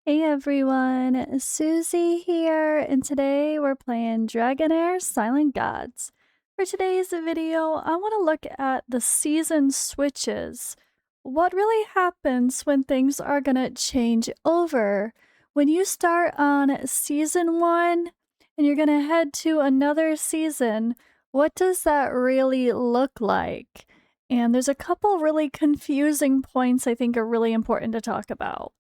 Hey everyone, Suzi here, and today we're playing Dragonheir Silent Gods. For today's video, I want to look at the season switches. What really happens when things are gonna change over? When you start on season 1 and you're gonna head to another season, what does that really look like? And there's a couple really confusing points I think are really important to talk about.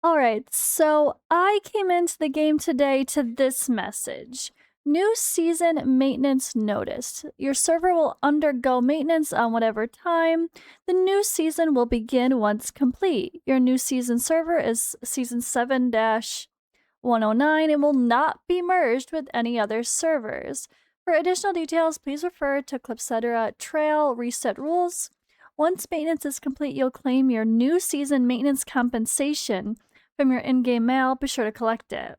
Alright, so I came into the game today to this message. New season maintenance notice. Your server will undergo maintenance on whatever time. The new season will begin once complete. Your new season server is season 7-109 and will not be merged with any other servers. For additional details, please refer to Clipsetera Trail Reset Rules. Once maintenance is complete, you'll claim your new season maintenance compensation from your in-game mail. Be sure to collect it.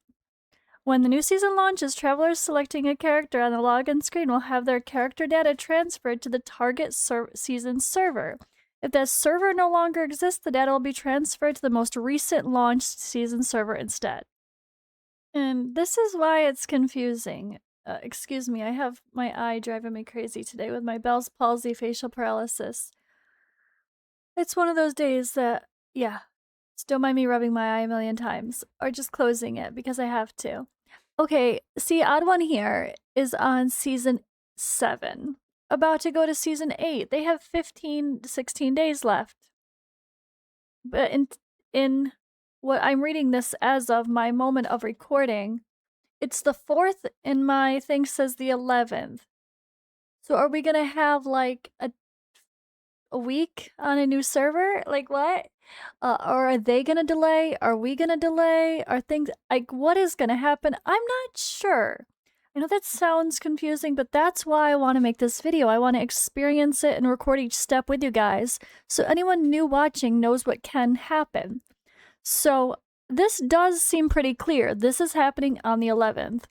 When the new season launches, travelers selecting a character on the login screen will have their character data transferred to the target season server. If that server no longer exists, the data will be transferred to the most recent launched season server instead. And this is why it's confusing. Excuse me, I have my eye driving me crazy today with my Bell's palsy facial paralysis. It's one of those days that, yeah, don't mind me rubbing my eye a million times, or just closing it because I have to. Okay, see, Odd One here is on season 7, about to go to season 8. They have 16 days left. But in what I'm reading this as of my moment of recording, it's the 4th, and my thing says the 11th. So are we gonna have like a week on a new server? Like what? Or are they gonna delay? Are we gonna delay? Are things like what is gonna happen? I'm not sure. I know that sounds confusing, but that's why I want to make this video. I want to experience it and record each step with you guys, so anyone new watching knows what can happen. So this does seem pretty clear. This is happening on the 11th.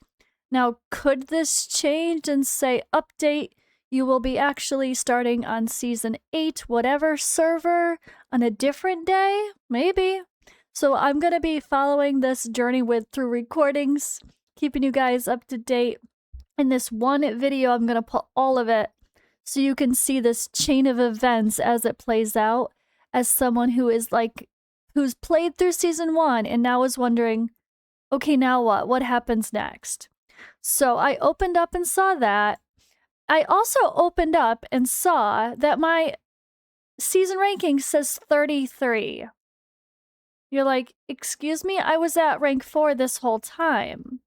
Now, could this change and say update? You will be actually starting on season 8, whatever server, on a different day? Maybe. So I'm going to be following this journey through recordings, keeping you guys up to date. In this one video, I'm going to put all of it so you can see this chain of events as it plays out, as someone who is who's played through season 1 and now is wondering, okay, now what? What happens next? So I opened up and saw that. I also opened up and saw that my season ranking says 33. You're like, excuse me? I was at rank 4 this whole time.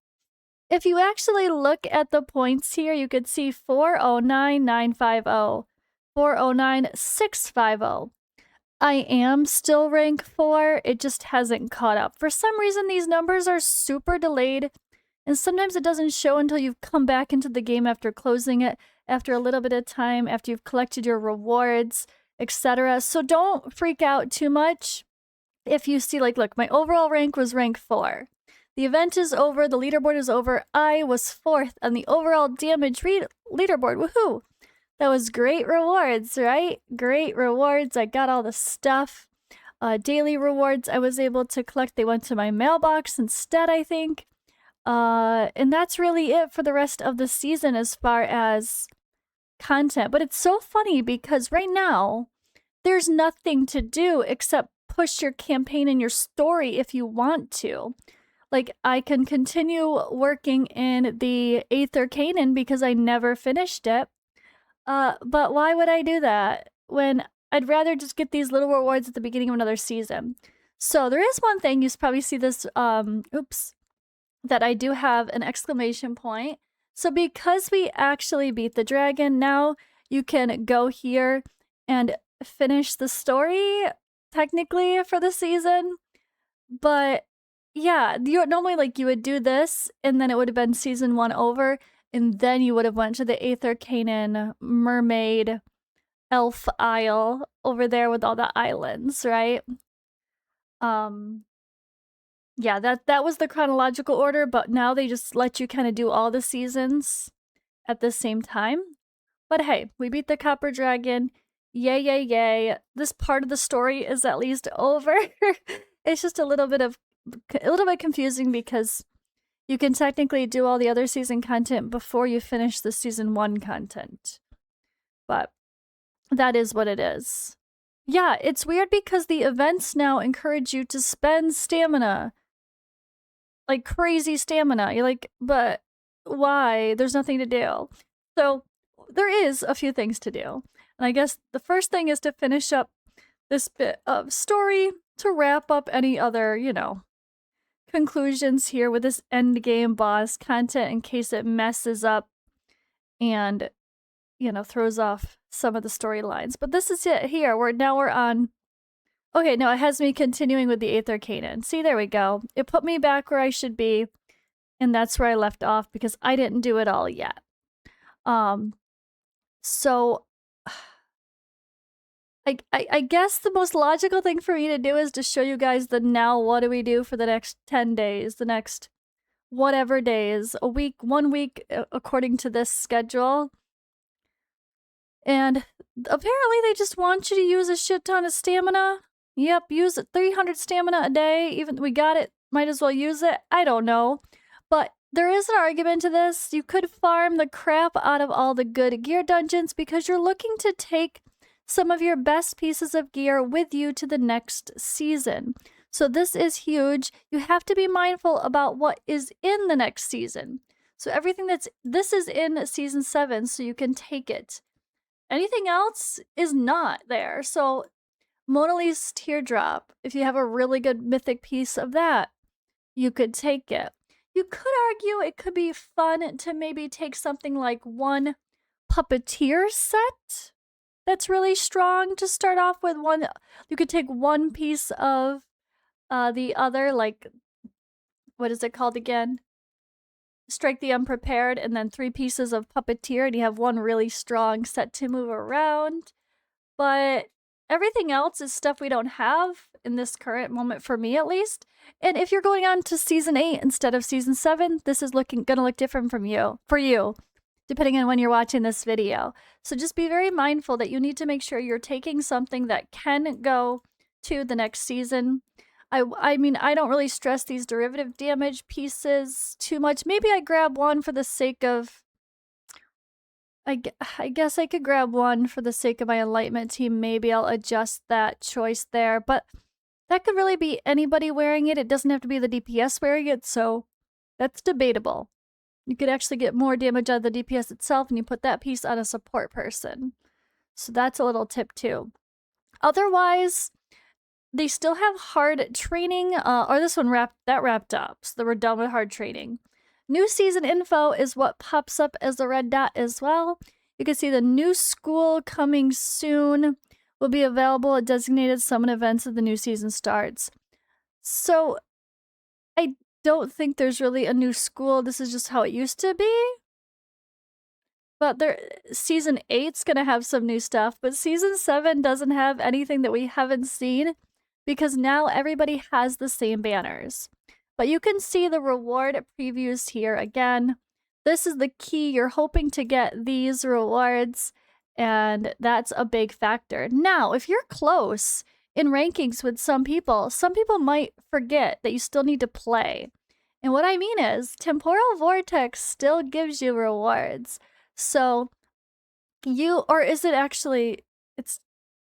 If you actually look at the points here, you could see 409,950, 409,650. I am still rank 4. It just hasn't caught up. For some reason, these numbers are super delayed. And sometimes it doesn't show until you've come back into the game after closing it, after a little bit of time, after you've collected your rewards, etc. So don't freak out too much if you see, like, look, my overall rank was rank 4. The event is over, the leaderboard is over. I was 4th on the overall damage leaderboard. Woohoo! That was great rewards, right? Great rewards. I got all the stuff. Daily rewards I was able to collect. They went to my mailbox instead, I think. And that's really it for the rest of the season as far as content. But it's so funny because right now, there's nothing to do except push your campaign and your story if you want to. Like, I can continue working in the Aether Canaan because I never finished it. But why would I do that when I'd rather just get these little rewards at the beginning of another season? So there is one thing, you probably see this, that I do have an exclamation point. So because we actually beat the dragon, now you can go here and finish the story, technically, for the season. But yeah, normally you would do this, and then it would have been season 1 over, and then you would have went to the Aether Canaan mermaid elf isle over there with all the islands, right? Yeah, that was the chronological order, but now they just let you kind of do all the seasons at the same time, But hey, we beat the Copper Dragon. Yay, yay, yay. This part of the story is at least over. It's just a little bit confusing because you can technically do all the other season content before you finish the season 1 content. But that is what it is. Yeah, it's weird because the events now encourage you to spend stamina. Like crazy stamina. You're like, but why? There's nothing to do. So there is a few things to do. And I guess the first thing is to finish up this bit of story to wrap up any other, you know, conclusions here with this end game boss content in case it messes up and, you know, throws off some of the storylines. But this is it here. Now we're on. Okay, no, it has me continuing with the 8th Arcana. See, there we go. It put me back where I should be, and that's where I left off because I didn't do it all yet. So I guess the most logical thing for me to do is to show you guys the now what do we do for the next 10 days, the next whatever days, a week, 1 week, according to this schedule. And apparently they just want you to use a shit ton of stamina. Yep, use 300 stamina a day. Even we got it, might as well use it. I don't know. But there is an argument to this. You could farm the crap out of all the good gear dungeons because you're looking to take some of your best pieces of gear with you to the next season. So this is huge. You have to be mindful about what is in the next season. So everything this is in season 7, so you can take it. Anything else is not there. So Mona Lisa's Teardrop, if you have a really good mythic piece of that, you could take it. You could argue it could be fun to maybe take something like one puppeteer set that's really strong to start off with. One, you could take one piece of the other, like, what is it called again? Strike the Unprepared, and then 3 pieces of puppeteer, and you have one really strong set to move around. But everything else is stuff we don't have in this current moment, for me at least. And if you're going on to season 8 instead of season 7, this is gonna look different for you, depending on when you're watching this video. So just be very mindful that you need to make sure you're taking something that can go to the next season. I mean, I don't really stress these derivative damage pieces too much. Maybe I grab one for the sake of... I guess I could grab one for the sake of my Enlightenment team. Maybe I'll adjust that choice there. But that could really be anybody wearing it. It doesn't have to be the DPS wearing it, so that's debatable. You could actually get more damage out of the DPS itself, and you put that piece on a support person. So that's a little tip too. Otherwise, they still have hard training, or this one wrapped up, so we're done with hard training. New season info is what pops up as the red dot as well. You can see the new school coming soon will be available at designated summon events as the new season starts. So I don't think there's really a new school. This is just how it used to be. But season 8's gonna have some new stuff, but season 7 doesn't have anything that we haven't seen because now everybody has the same banners. But you can see the reward previews here again. This is the key. You're hoping to get these rewards, and that's a big factor. Now, if you're close in rankings with some people might forget that you still need to play. And what I mean is, Temporal Vortex still gives you rewards. So or is it actually, I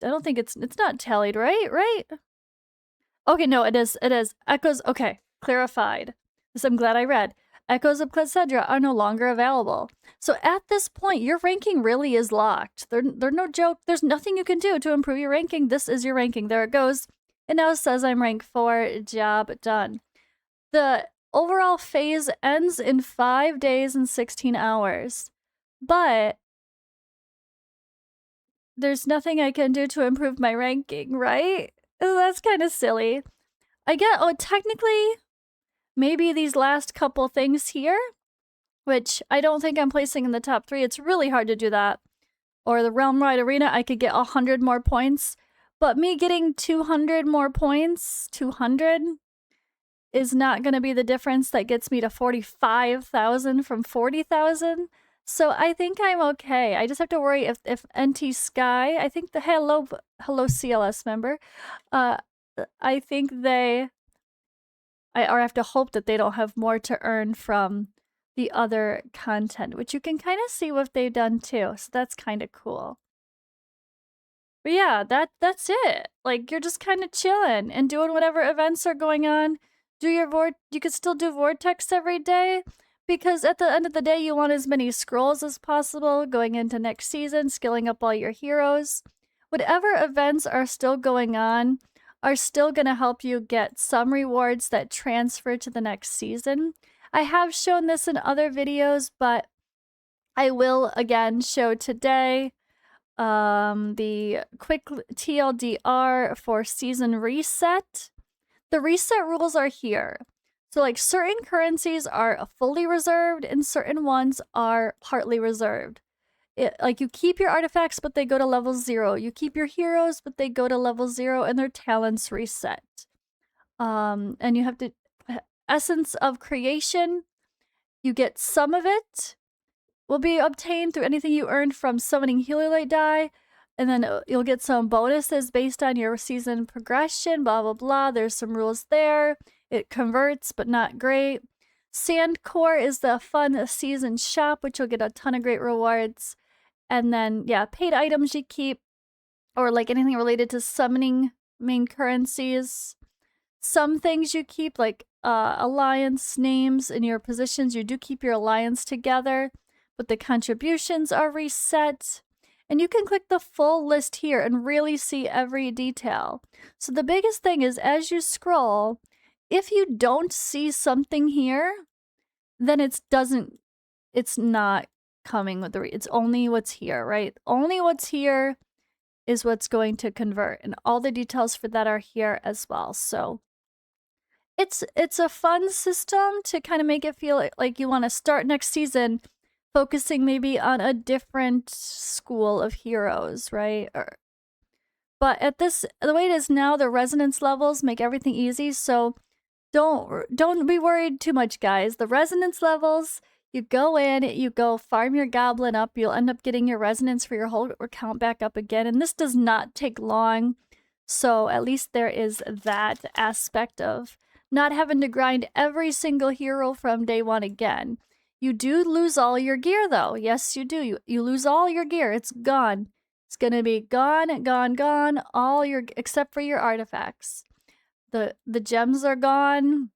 don't think it's not tallied, right? Okay, no, it is. Echoes, okay, clarified. So I'm glad I read. Echoes of Classedra are no longer available. So at this point, your ranking really is locked. They're no joke. There's nothing you can do to improve your ranking. This is your ranking. There it goes. It now says I'm rank 4, job done. The overall phase ends in 5 days and 16 hours. But there's nothing I can do to improve my ranking, right? That's kind of silly. Technically, maybe these last couple things here, which I don't think I'm placing in the top 3. It's really hard to do that. Or the Realm-wide Arena, I could get 100 more points. But me getting 200 more points, 200, is not going to be the difference that gets me to 45,000 from 40,000. So I think I'm okay. I just have to worry if NT Sky, I think the hello CLS member, I think I have to hope that they don't have more to earn from the other content, which you can kind of see what they've done too. So that's kind of cool. But yeah, that's it. Like you're just kind of chilling and doing whatever events are going on. Do your you could still do Vortex every day because at the end of the day you want as many scrolls as possible going into next season, skilling up all your heroes. Whatever events are still going on are still going to help you get some rewards that transfer to the next season. I have shown this in other videos, but I will again show today the quick TLDR for season reset. The reset rules are here. So like certain currencies are fully reserved and certain ones are partly reserved. Like you keep your artifacts, but they go to level 0. You keep your heroes, but they go to level 0 and their talents reset. And you have to Essence of Creation, you get some of it will be obtained through anything you earned from summoning Heliolite die, and then you'll get some bonuses based on your season progression, blah, blah, blah. There's some rules there. It converts, but not great. Sandcore is the fun season shop, which you'll get a ton of great rewards. And then, yeah, paid items you keep, or like anything related to summoning main currencies. Some things you keep, like alliance names in your positions, you do keep your alliance together, but the contributions are reset. And you can click the full list here and really see every detail. So the biggest thing is as you scroll, if you don't see something here, then it's not coming with it's only what's here, right? Only what's here is what's going to convert, and all the details for that are here as well. So it's a fun system to kind of make it feel like you want to start next season focusing maybe on a different school of heroes, right? But the way it is now, the resonance levels make everything easy, so don't be worried too much, guys. The resonance levels, you go in, you go farm your goblin up, you'll end up getting your resonance for your whole account back up again, and this does not take long, so at least there is that aspect of not having to grind every single hero from day one again. You do lose all your gear, though. Yes, you do. You lose all your gear. It's gone. It's gonna be gone, gone, gone. All your except for your artifacts. The gems are gone.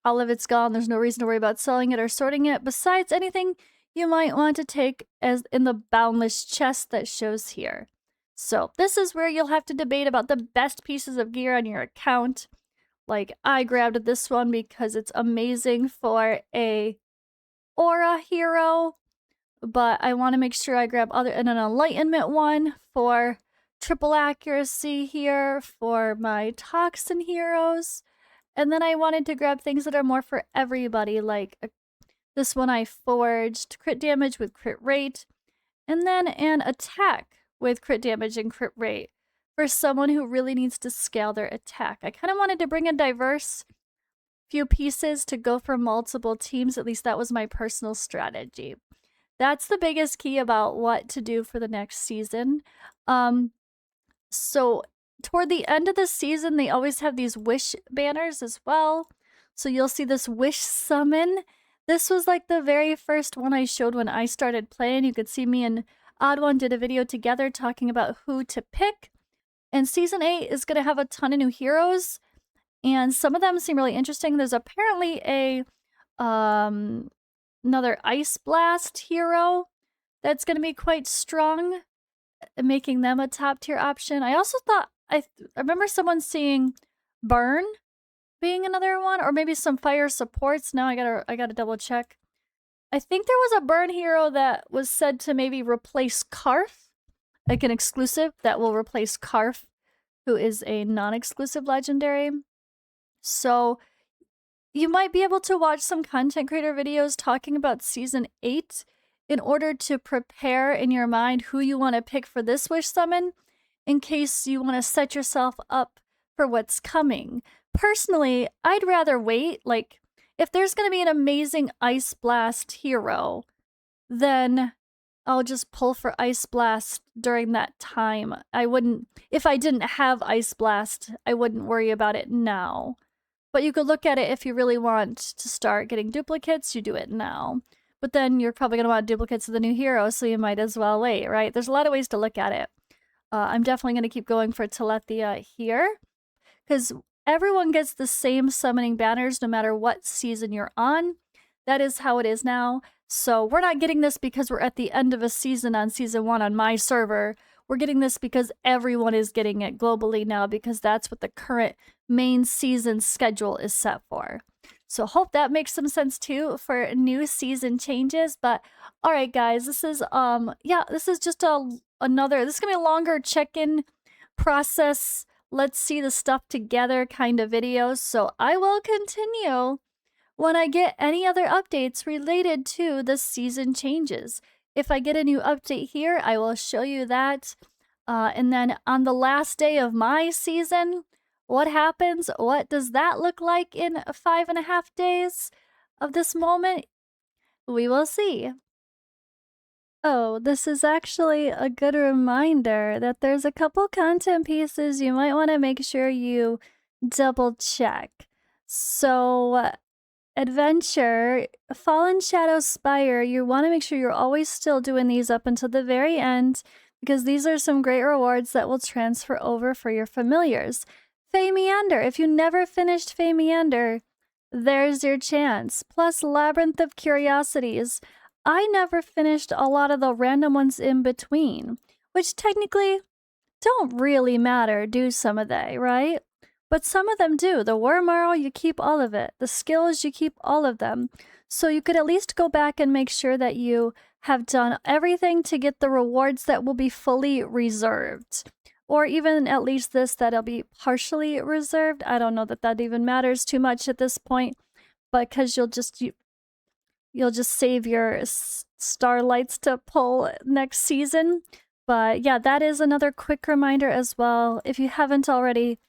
All of it's gone. There's no reason to worry about selling it or sorting it. Besides anything you might want to take as in the boundless chest that shows here. So this is where you'll have to debate about the best pieces of gear on your account. Like I grabbed this one because it's amazing for a aura hero, but I want to make sure I grab an enlightenment one for triple accuracy here for my toxin heroes. And then I wanted to grab things that are more for everybody, like this one I forged crit damage with crit rate, and then an attack with crit damage and crit rate for someone who really needs to scale their attack. I kind of wanted to bring a diverse few pieces to go for multiple teams. At least that was my personal strategy. That's the biggest key about what to do for the next season. So toward the end of the season, they always have these wish banners as well. So you'll see this wish summon. This was like the very first one I showed when I started playing. You could see me and Odd One did a video together talking about who to pick. And season 8 is going to have a ton of new heroes. And some of them seem really interesting. There's apparently a another Ice Blast hero that's going to be quite strong, making them a top tier option. I also thought I remember someone seeing Burn being another one, or maybe some fire supports. Now I gotta double check. I think there was a Burn hero that was said to maybe replace Karf, like an exclusive that will replace Karf, who is a non-exclusive legendary. So you might be able to watch some content creator videos talking about season 8 in order to prepare in your mind who you want to pick for this wish summon in case you want to set yourself up for what's coming. Personally, I'd rather wait. Like, if there's going to be an amazing Ice Blast hero then I'll just pull for Ice Blast during that time. I wouldn't, if I didn't have Ice Blast, I wouldn't worry about it now. But you could look at it if you really want to start getting duplicates, you do it now. But then you're probably going to want duplicates of the new hero, so you might as well wait, right? There's a lot of ways to look at it. I'm definitely going to keep going for Telethia here, because everyone gets the same summoning banners no matter what season you're on. That is how it is now. So we're not getting this because we're at the end of a season on season 1 on my server. We're getting this because everyone is getting it globally now, because that's what the current main season schedule is set for. So hope that makes some sense too for new season changes. But all right, guys, this is this is just another, this is gonna be a longer check-in process, let's see the stuff together kind of video. So I will continue when I get any other updates related to the season changes. If I get a new update here, I will show you that. And then on the last day of my season, what happens? What does that look like in 5.5 days of this moment? We will see. Oh, this is actually a good reminder that there's a couple content pieces you might want to make sure you double check. So, Adventure, Fallen Shadow Spire, you want to make sure you're always still doing these up until the very end, because these are some great rewards that will transfer over for your familiars. Fey Meander, if you never finished Fey Meander, there's your chance. Plus Labyrinth of Curiosities. I never finished a lot of the random ones in between, which technically don't really matter, do some of they, right? But some of them do. The Worm Arrow, you keep all of it. The skills, you keep all of them. So you could at least go back and make sure that you have done everything to get the rewards that will be fully reserved. Or even at least this, that'll be partially reserved. I don't know that that even matters too much at this point, but because you'll just save your starlights to pull next season. But yeah, that is another quick reminder as well. If you haven't already,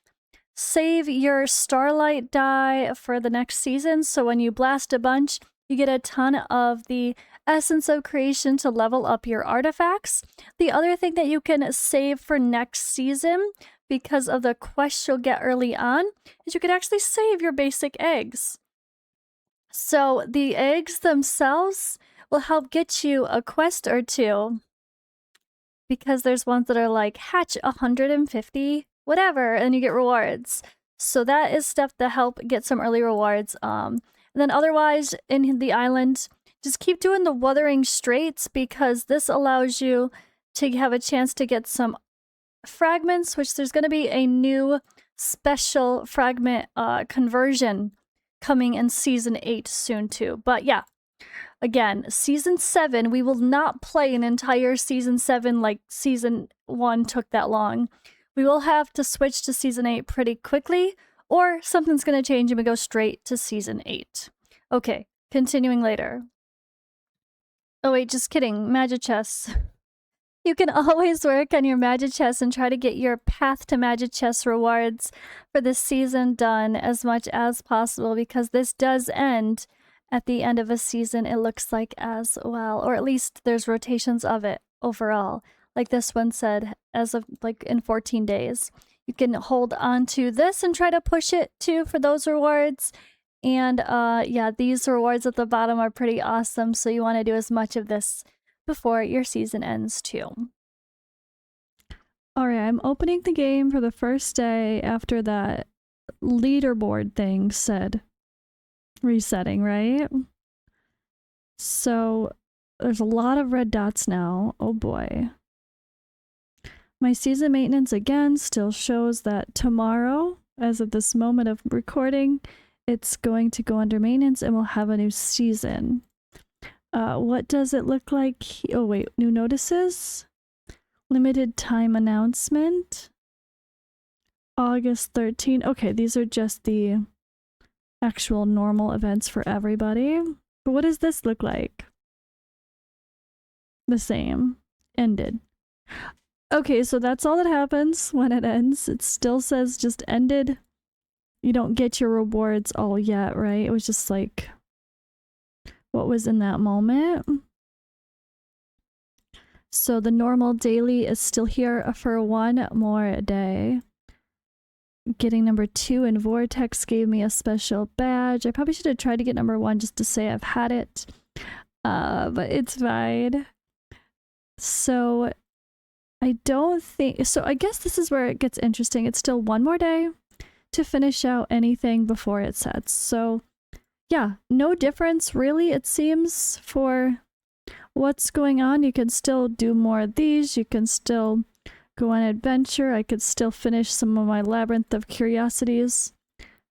save your starlight die for the next season, so when you blast a bunch, you get a ton of the Essence of Creation to level up your artifacts. The other thing that you can save for next season, because of the quests you'll get early on, is you could actually save your basic eggs. So the eggs themselves will help get you a quest or two, because there's ones that are like hatch 150 whatever, and you get rewards. So that is stuff to help get some early rewards. And then otherwise, in the island, just keep doing the Wuthering Straits, because this allows you to have a chance to get some fragments, which there's going to be a new special fragment conversion coming in Season 8 soon too. But yeah, again, Season 7, we will not play an entire Season 7 like Season 1 took that long. We will have to switch to Season 8 pretty quickly, or something's going to change and we go straight to Season 8. Okay, continuing later. Oh wait, just kidding. Magichess. You can always work on your Magichess and try to get your Path to Magichess rewards for this season done as much as possible, because this does end at the end of a season, it looks like, as well. Or at least there's rotations of it overall. Like this one said, as of like in 14 days. You can hold on to this and try to push it too for those rewards. And yeah, these rewards at the bottom are pretty awesome, so you want to do as much of this before your season ends too. Alright, I'm opening the game for the first day after that leaderboard thing said resetting, right? So there's a lot of red dots now. Oh boy. My season maintenance again still shows that tomorrow, as of this moment of recording, it's going to go under maintenance and we'll have a new season. What does it look like? Oh wait, new notices? Limited time announcement. August 13. Okay, these are just the actual normal events for everybody. But what does this look like? The same. Ended. Okay, so that's all that happens when it ends. It still says just ended. You don't get your rewards all yet, right? It was just like what was in that moment. So the normal daily is still here for one more day. Getting number 2 in Vortex gave me a special badge. I probably should have tried to get number 1 just to say I've had it. But it's fine. So I don't think... So I guess this is where it gets interesting. It's still one more day to finish out anything before it sets. So yeah, no difference really, it seems, for what's going on. You can still do more of these. You can still go on adventure. I could still finish some of my Labyrinth of Curiosities.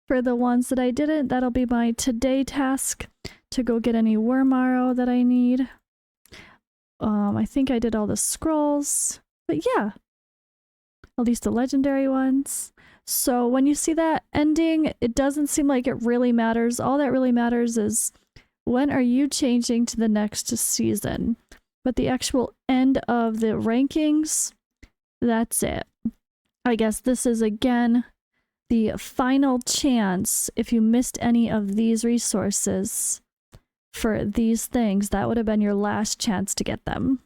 For the ones that I didn't, that'll be my today task, to go get any worm arrow that I need. I think I did all the scrolls, but yeah, at least the legendary ones. So when you see that ending, it doesn't seem like it really matters. All that really matters is when are you changing to the next season. But the actual end of the rankings, that's it. I guess this is again the final chance. If you missed any of these resources for these things, that would have been your last chance to get them.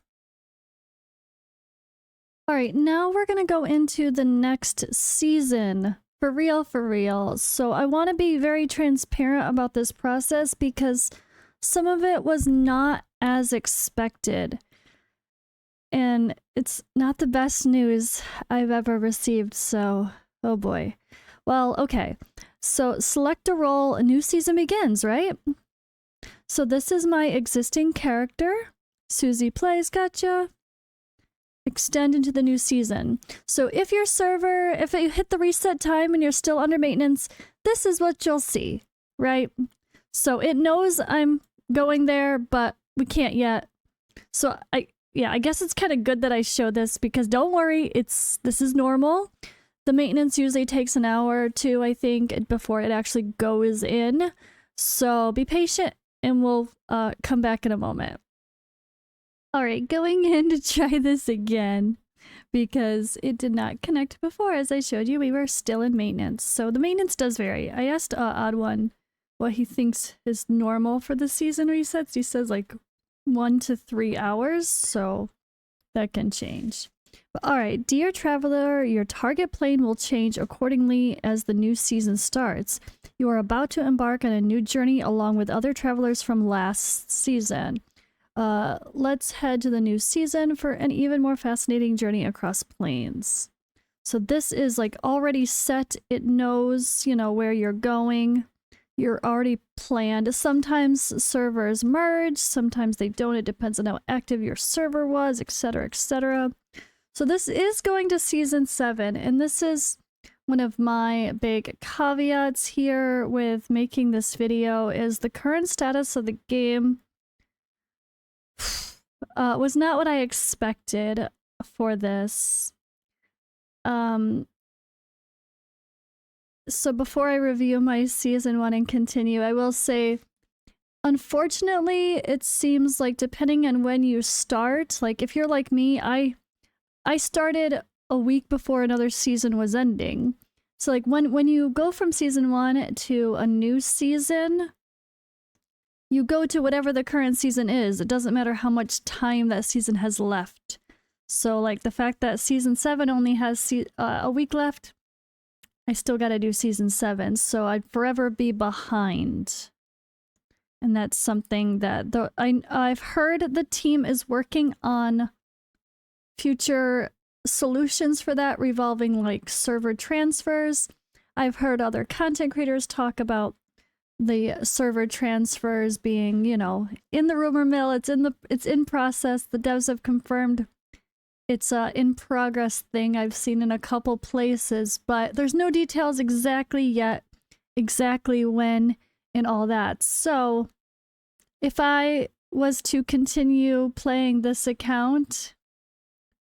All right, now we're going to go into the next season. For real, for real. So I want to be very transparent about this process because some of it was not as expected. And it's not the best news I've ever received, so oh boy. Well, okay. So select a role, a new season begins, right? So this is my existing character. Suzi plays, gotcha. Extend into the new season. So if your server, if you hit the reset time and you're still under maintenance, this is what you'll see, right? So it knows I'm going there, but we can't yet. So I guess it's kind of good that I show this because don't worry, this is normal. The maintenance usually takes an hour or two, I think, before it actually goes in. So be patient and we'll come back in a moment. All right, going in to try this again because it did not connect before. As I showed you, we were still in maintenance. So the maintenance does vary. I asked Odd One what he thinks is normal for the season resets. He says like 1 to 3 hours, so that can change. But all right, dear traveler, your target plane will change accordingly as the new season starts. You are about to embark on a new journey along with other travelers from last season. Let's head to the new season for an even more fascinating journey across planes. So this is like already set. It knows, you know, where you're going. You're already planned. Sometimes servers merge, sometimes they don't. It depends on how active your server was, etc., etc. So this is going to season 7, and this is one of my big caveats here with making this video is the current status of the game was not what I expected for this. So before I review my season 1 and continue, I will say, unfortunately, it seems like depending on when you start, like if you're like me, I started a week before another season was ending. So like when you go from season 1 to a new season, you go to whatever the current season is. It doesn't matter how much time that season has left. So like the fact that season 7 only has a week left, I still gotta do season 7, so I'd forever be behind. And that's something that I've heard the team is working on future solutions for that, revolving like server transfers. I've heard other content creators talk about the server transfers being, you know, in the rumor mill. It's in process. The devs have confirmed it's a in progress thing I've seen in a couple places, but there's no details exactly yet, exactly when and all that. So if I was to continue playing this account,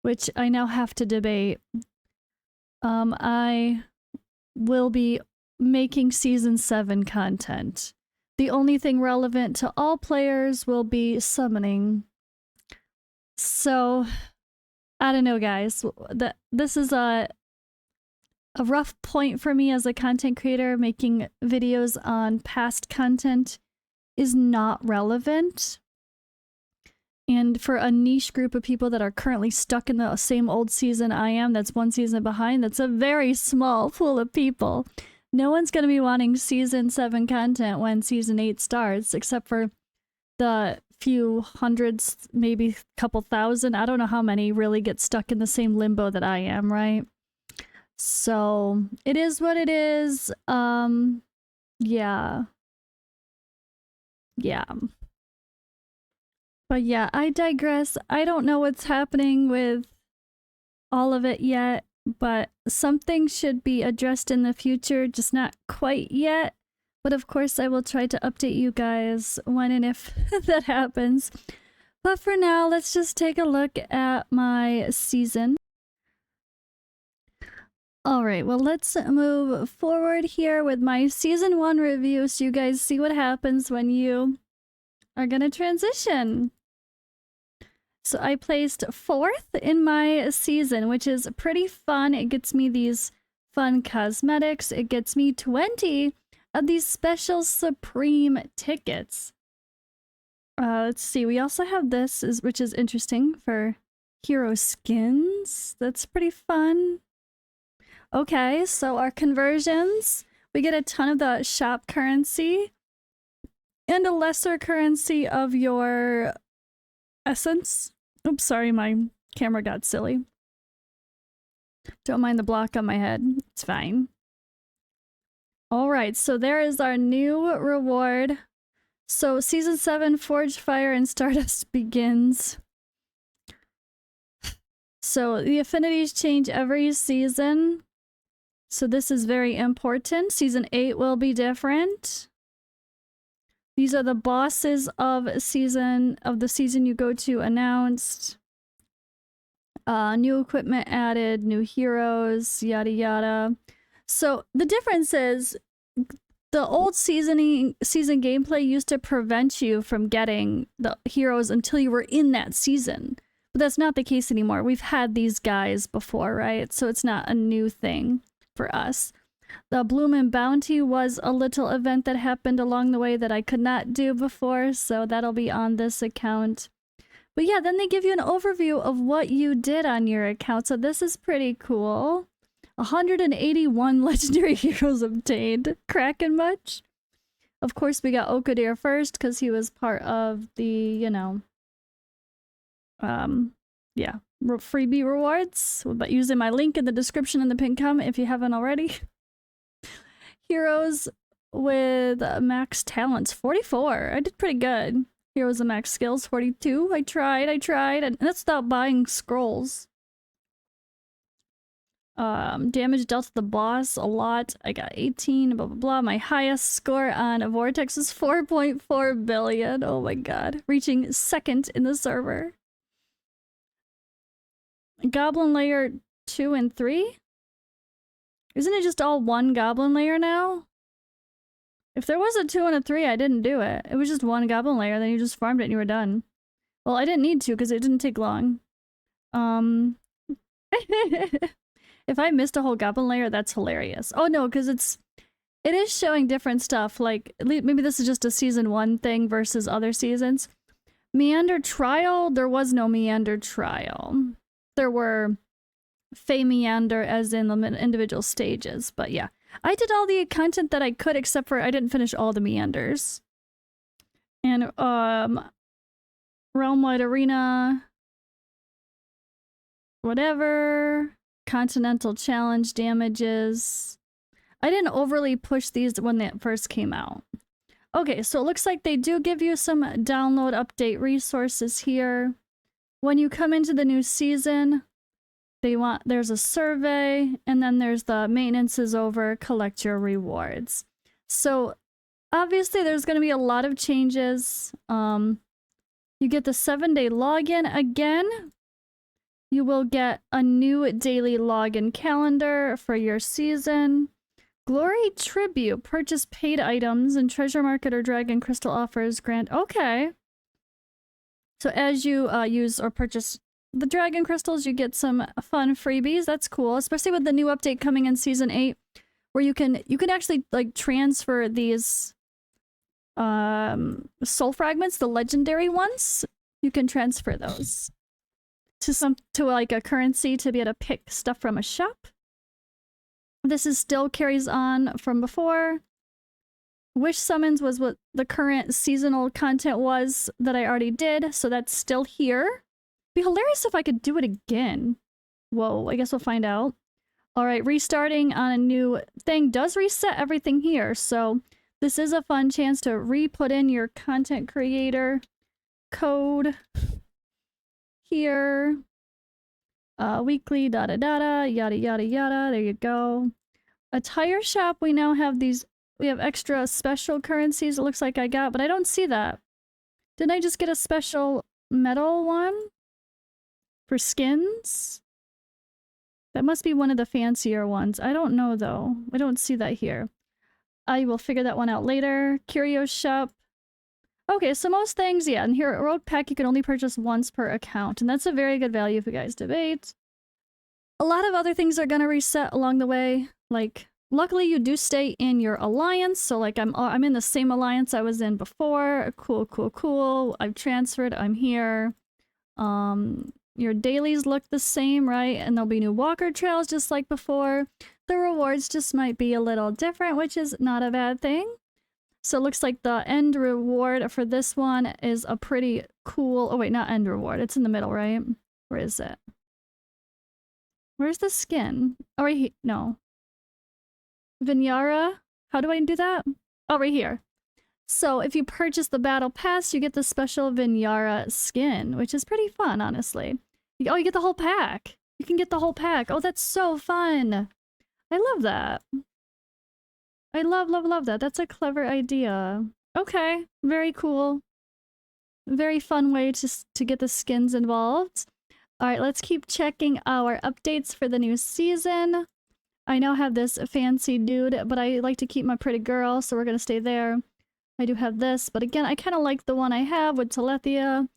which I now have to debate, I will be making season 7 content. The only thing relevant to all players will be summoning. So I don't know, guys. This is a rough point for me as a content creator. Making videos on past content is not relevant. And for a niche group of people that are currently stuck in the same old season I am, that's one season behind, that's a very small pool of people. No one's going to be wanting season 7 content when season 8 starts, except for the few hundreds, maybe a couple thousand. I don't know how many really get stuck in the same limbo that I am, right? So it is what it is. Yeah. Yeah. But yeah, I digress. I don't know what's happening with all of it yet, but something should be addressed in the future, just not quite yet. But of course, I will try to update you guys when and if that happens. But for now, let's just take a look at my season. Alright, well, let's move forward here with my season 1 review so you guys see what happens when you are gonna transition. So I placed 4th in my season, which is pretty fun. It gets me these fun cosmetics. It gets me 20 of these special Supreme tickets. Let's see. We also have this, which is interesting for hero skins. That's pretty fun. Okay, so our conversions. We get a ton of the shop currency and a lesser currency of your essence. Oops, sorry, my camera got silly. Don't mind the block on my head. It's fine. Alright, so there is our new reward. So Season 7, Forge Fire and Stardust begins. So the affinities change every season. So this is very important. Season 8 will be different. These are the bosses of the season you go to announced. New equipment added, new heroes, yada yada. So the difference is the old season gameplay used to prevent you from getting the heroes until you were in that season. But that's not the case anymore. We've had these guys before, right? So it's not a new thing for us. The Bloom and Bounty was a little event that happened along the way that I could not do before, so that'll be on this account. But yeah, then they give you an overview of what you did on your account, so this is pretty cool. 181 legendary heroes obtained. Cracking much? Of course, we got Okadir first, because he was part of the, you know, yeah, freebie rewards. But using my link in the description in the pinned comment if you haven't already. Heroes with max talents, 44. I did pretty good. Heroes with max skills, 42. I tried, and that's without buying scrolls. Damage dealt to the boss, a lot. I got 18, blah, blah, blah. My highest score on Vortex is 4.4 billion. Oh my god. Reaching 2nd in the server. Goblin Layer 2 and 3? Isn't it just all one Goblin Layer now? If there was a 2 and a 3, I didn't do it. It was just one Goblin Layer, then you just farmed it and you were done. Well, I didn't need to because it didn't take long. If I missed a whole Goblin Layer, that's hilarious. Oh no, because it is showing different stuff. Like, maybe this is just a Season 1 thing versus other seasons. Meander Trial, there was no Meander Trial. There were Fey Meander as in the individual stages, but yeah. I did all the content that I could except for I didn't finish all the Meanders. And, Realm-wide Arena, whatever, Continental Challenge damages. I didn't overly push these when they first came out. Okay, so it looks like they do give you some download update resources here. When you come into the new season, there's a survey, and then there's the maintenance is over, collect your rewards. So obviously there's going to be a lot of changes. You get the 7-day login again. You will get a new daily login calendar for your season. Glory Tribute, purchase paid items and Treasure Market or Dragon Crystal offers grant. Okay. So as you use or purchase the Dragon Crystals, you get some fun freebies. That's cool, especially with the new update coming in Season 8, where you can actually like transfer these soul fragments, the legendary ones, you can transfer those to like a currency to be able to pick stuff from a shop. This is still carries on from before. Wish summons was what the current seasonal content was that I already did, so that's still here. Be hilarious if I could do it again. Whoa, I guess we'll find out. All right, restarting on a new thing does reset everything here, so this is a fun chance to re-put in your content creator code here. Weekly, yada yada yada, there you go. A tire shop, we now have these, we have extra special currencies it looks like I got, but I don't see that. Didn't I just get a special metal one? For skins? That must be one of the fancier ones. I don't know though. I don't see that here. I will figure that one out later. Curio shop. Okay, so most things, yeah, and here, a rogue pack you can only purchase once per account, and that's a very good value if you guys debate. A lot of other things are gonna reset along the way. Like, luckily you do stay in your alliance, so like I'm in the same alliance I was in before. Cool, cool, cool. I've transferred, I'm here. Your dailies look the same, right? And there'll be new walker trails just like before. The rewards just might be a little different, which is not a bad thing. So it looks like the end reward for this one is a pretty cool... Oh wait, not end reward. It's in the middle, right? Where is it? Where's the skin? Oh, right here. No. Vinyara? How do I do that? Oh, right here. So if you purchase the battle pass, you get the special Vinyara skin, which is pretty fun, honestly. Oh, you get the whole pack. You can get the whole pack. Oh, that's so fun. I love that. I love that. That's a clever idea. Okay, very cool. Very fun way to get the skins involved. All right, let's keep checking our updates for the new season. I now have this fancy dude, but I like to keep my pretty girl, so we're gonna stay there. I do have this, but again, I kind of like the one I have with Telethia.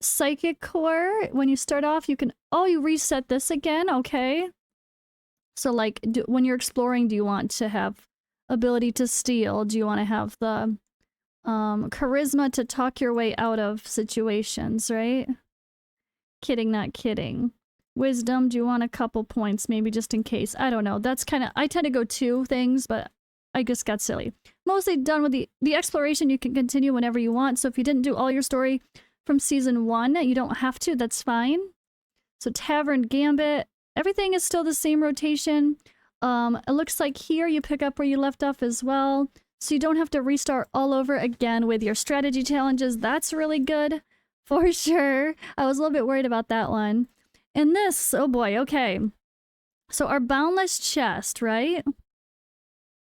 Psychic Core, when you start off, you can... Oh, you reset this again? Okay. So, like, when you're exploring, do you want to have ability to steal? Do you want to have the charisma to talk your way out of situations, right? Kidding, not kidding. Wisdom, do you want a couple points, maybe just in case? I don't know. That's kind of... I tend to go 2 things, but I just got silly. Mostly done with the exploration. You can continue whenever you want, so if you didn't do all your story from season 1, you don't have to. That's fine. So Tavern Gambit... Everything is still the same rotation. It looks like here you pick up where you left off as well. So you don't have to restart all over again with your strategy challenges. That's really good. For sure. I was a little bit worried about that one. And this, oh boy, okay. So our boundless chest, right?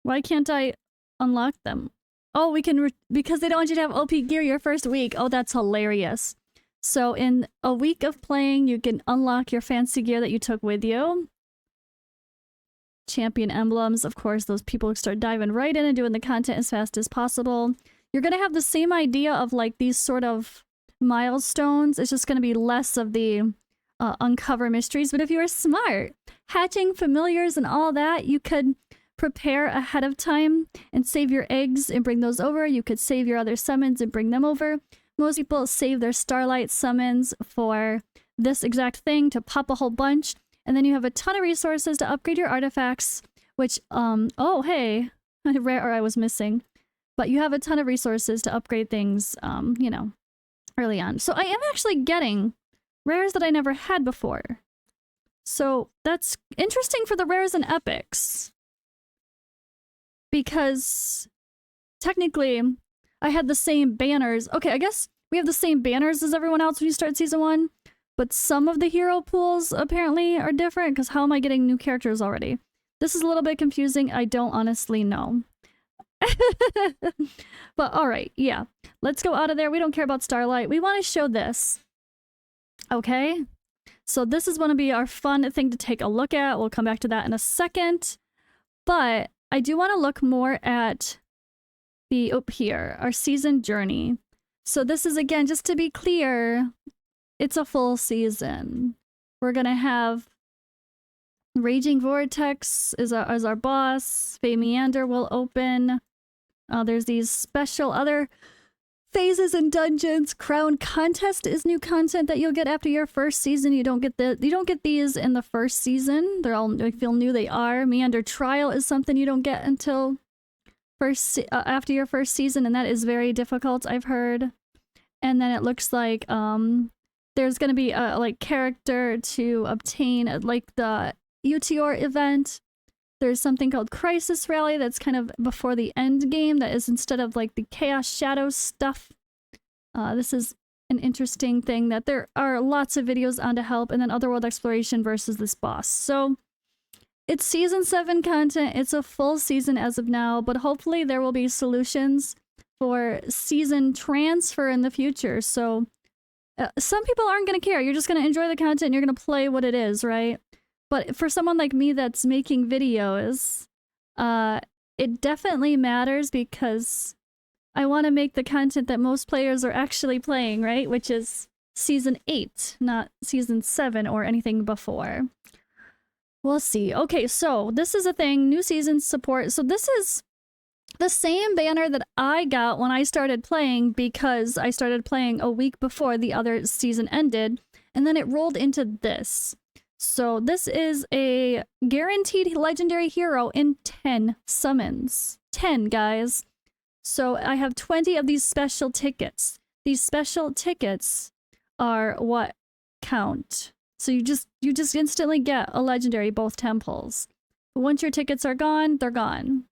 Why can't I unlock them? Oh, we can, because they don't want you to have OP gear your first week. Oh, that's hilarious. So in a week of playing, you can unlock your fancy gear that you took with you. Champion emblems, of course, those people start diving right in and doing the content as fast as possible. You're going to have the same idea of like these sort of milestones. It's just going to be less of the uncover mysteries. But if you are smart, hatching familiars and all that, you could prepare ahead of time and save your eggs and bring those over. You could save your other summons and bring them over. Most people save their Starlight summons for this exact thing, to pop a whole bunch, and then you have a ton of resources to upgrade your artifacts, which, oh, hey, rare I was missing. But you have a ton of resources to upgrade things, you know, early on. So I am actually getting rares that I never had before. So that's interesting for the rares and epics. Because technically... I had the same banners. Okay, I guess we have the same banners as everyone else when you start season 1, but some of the hero pools apparently are different, because how am I getting new characters already? This is a little bit confusing. I don't honestly know. But alright, yeah. Let's go out of there. We don't care about Starlight. We want to show this. Okay? So this is going to be our fun thing to take a look at. We'll come back to that in a second. But I do want to look more at... up here, our season journey. So this is, again, just to be clear, it's a full season. We're gonna have Raging Vortex as our boss. Fae Meander will open. There's these special other phases and dungeons. Crown contest is new content that you'll get after your first season. You don't get these in the first season. They're all, I feel new they are. Meander trial is something you don't get until after your first season, and that is very difficult, I've heard. And then it looks like there's gonna be a like character to obtain like the UTR event. There's something called Crisis Rally that's kind of before the end game that is instead of like the Chaos Shadows stuff. This is an interesting thing that there are lots of videos on to help, and then Otherworld Exploration versus this boss. So it's Season 7 content. It's a full season as of now, but hopefully there will be solutions for season transfer in the future. So some people aren't going to care. You're just going to enjoy the content and you're going to play what it is, right? But for someone like me that's making videos, it definitely matters because I want to make the content that most players are actually playing, right? Which is Season 8, not Season 7 or anything before. We'll see. Okay, so this is a thing, new season support. So this is the same banner that I got when I started playing because I started playing a week before the other season ended, and then it rolled into this. So this is a guaranteed legendary hero in 10 summons. 10, guys. So I have 20 of these special tickets. These special tickets are what count. So you just instantly get a legendary both temples. Once your tickets are gone, they're gone.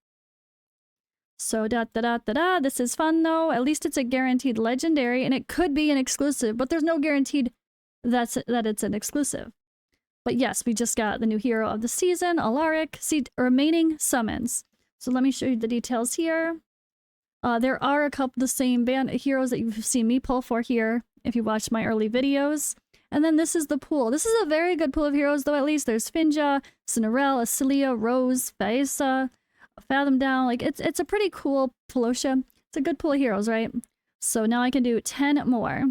So this is fun though. At least it's a guaranteed legendary, and it could be an exclusive, but there's no guaranteed that it's an exclusive. But yes, we just got the new hero of the season, Alaric. See, remaining summons. So let me show you the details here. There are a couple of the same heroes that you've seen me pull for here if you watched my early videos. And then this is the pool. This is a very good pool of heroes though, at least. There's Finja, Cinderella, Acelia, Rose, Phaesa, Fathom Down. Like, it's a pretty cool Pelosia. It's a good pool of heroes, right? So now I can do 10 more.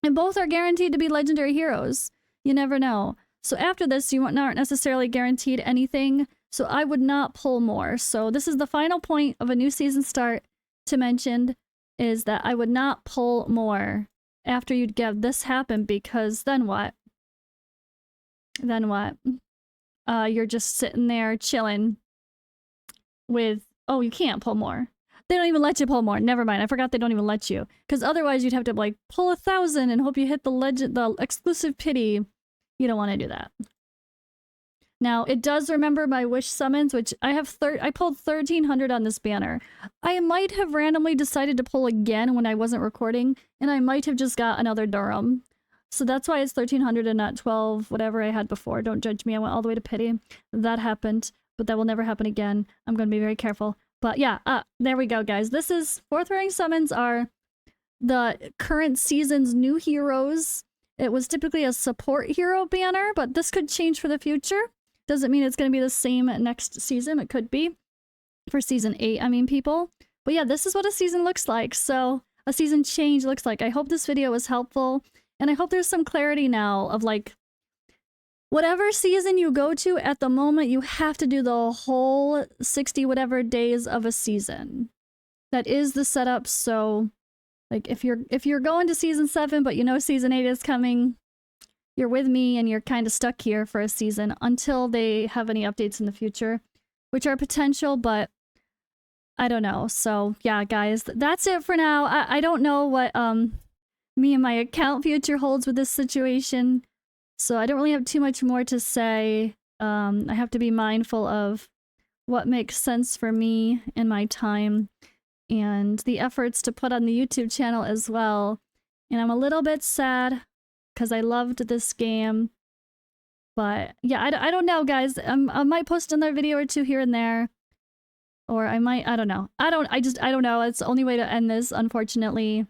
And both are guaranteed to be legendary heroes. You never know. So after this, you aren't necessarily guaranteed anything. So I would not pull more. So this is the final point of a new season start to mention, is that I would not pull more after you'd get this happen, because then what? Then what? You're just sitting there chilling with, oh, you can't pull more. They don't even let you pull more. Never mind. I forgot they don't even let you. Because otherwise you'd have to like pull 1,000 and hope you hit the exclusive pity. You don't want to do that. Now, it does remember my wish summons, which I pulled 1,300 on this banner. I might have randomly decided to pull again when I wasn't recording, and I might have just got another Durham. So that's why it's 1,300 and not 12, whatever I had before. Don't judge me. I went all the way to pity. That happened, but that will never happen again. I'm going to be very careful. But yeah, there we go, guys. This is Forthfaring Summons are the current season's new heroes. It was typically a support hero banner, but this could change for the future. Doesn't mean it's going to be the same next season. It could be for season 8, I mean, people. But yeah, this is what a season looks like. So a season change looks like. I hope this video was helpful, and I hope there's some clarity now of like, whatever season you go to at the moment, you have to do the whole 60 whatever days of a season. That is the setup. So like if you're going to season 7 but you know season 8 is coming, you're with me and you're kind of stuck here for a season until they have any updates in the future, which are potential, but I don't know. So yeah, guys, that's it for now. I don't know what me and my account future holds with this situation. So I don't really have too much more to say. I have to be mindful of what makes sense for me and my time and the efforts to put on the YouTube channel as well. And I'm a little bit sad because I loved this game. But yeah, I don't know, guys. I might post another video or two here and there. Or I might, I don't know. I don't know. It's the only way to end this, unfortunately.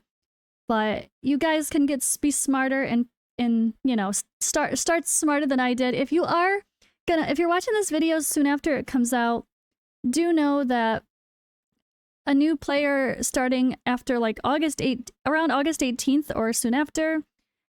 But you guys can be smarter and you know, start smarter than I did. If you're watching this video soon after it comes out, do know that a new player starting after like around August 18th or soon after,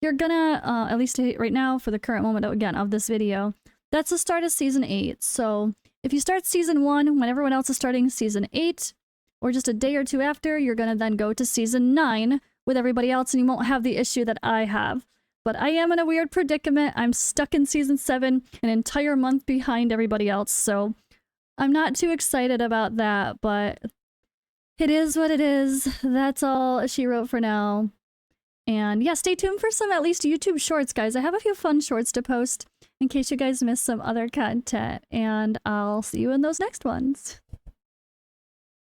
you're gonna, at least right now for the current moment again of this video, that's the start of season 8. So if you start season 1 when everyone else is starting season 8, or just a day or two after, you're gonna then go to season 9 with everybody else, and you won't have the issue that I have. But I am in a weird predicament. I'm stuck in season 7, an entire month behind everybody else, so I'm not too excited about that, but it is what it is. That's all she wrote for now. And yeah, stay tuned for some at least YouTube shorts, guys. I have a few fun shorts to post in case you guys missed some other content, and I'll see you in those next ones.